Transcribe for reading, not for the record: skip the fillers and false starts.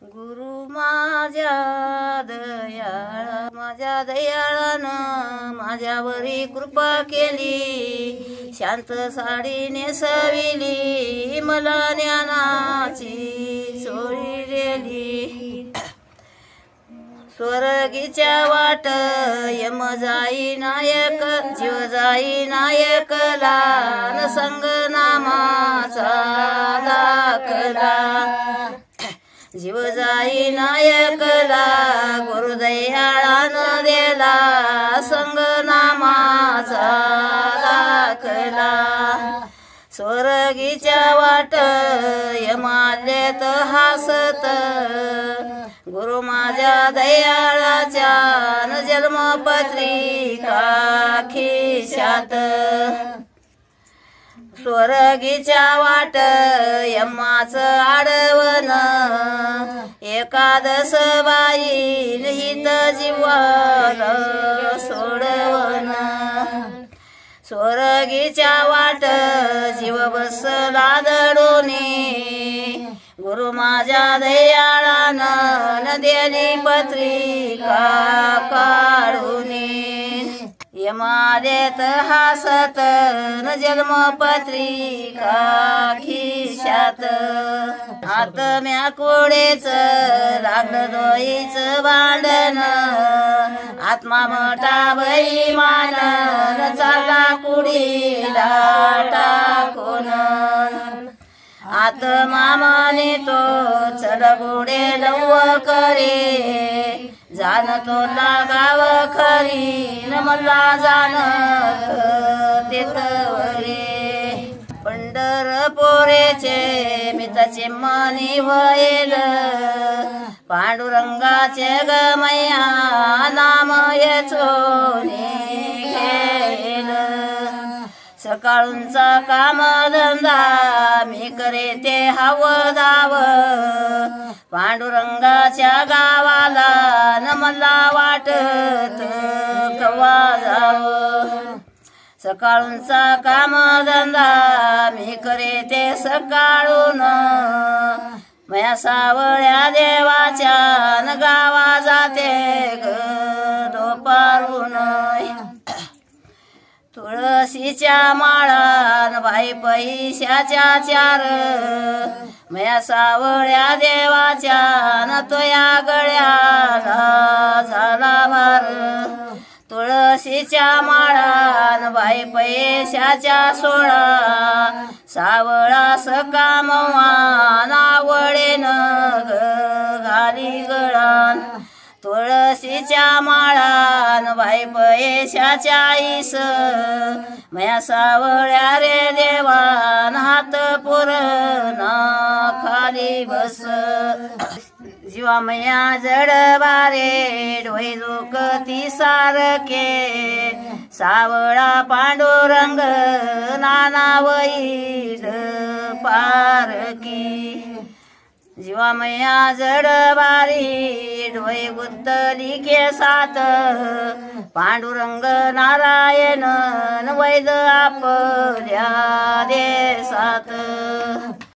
गुरु माझ्या दयाळानं माझ्यावरी कृपा केली, शांत साडी नेसविली, मला ज्ञानाची चोळी दिली। स्वर्गीच्या वाट यम जाई नायक, जीव जाई नायकला, न संग नामाचा दाखला। जीव जाई नायकला, गुरुदयाळानं दिला, संग नामाचा दाखला। स्वर्गीच्या वाट यमालेत हासत, गुरु माझ्या दयाळाच्या न जन्मपत्रिका खिशात। स्वर्गीच्या वाट यमाचं आडवण, एकादश बाई हित जीवाला सोडवण। स्वर्गीच्या वाट जीव बसला दडोनी, गुरु माझ्या दयाळानं न दिली पत्रिका काढूनी। यमालेत हासत न जन्मपत्रिका खिशात। आत्म्या कोडेच लागलं दोईचं भांडण, आत्मा मोठा बैमान न चालला कुडीला टाकून। आत्मा माने तो चल गोडे लव करे, जाण तो लागाव खरी न मला जाण तेतवरे। पंढरपुरेचे मिताचे मनी व्हायल, पांडुरंगाचे गमया नाम येचोने घेल। सकाळूंचा काम धंदा मी करे ते हव धाव, पांडुरंगाच्या गावाला न मला वाटत कवा जाव। सकाळूंचा काम धंदा मी करे ते सकाळून, मया सावळ्या देवाच्या न गावा जाते ग दुपारून। तुळशीच्या माळान बाई पैशाच्या चार, मया सावळ्या देवाच्या न तोया गळ्याला झाला भार। तुळशीच्या माळान बाई पैशाच्या 16, सावळा सकामवा नावळेन घाली गळान। तुळशीच्या माळान बाई पैशाच्या 20, मया सावळ्या रे देवान हात पुरणा खाली बस। जीवा मया जडबारे डोळे लोकती सारखे, सावळा पांडुरंग नाना वैल पारकी। जीवा मया जडबारी डोळे गुत्तली केसात, पांडुरंग नारायण वैद आपल्या देसात।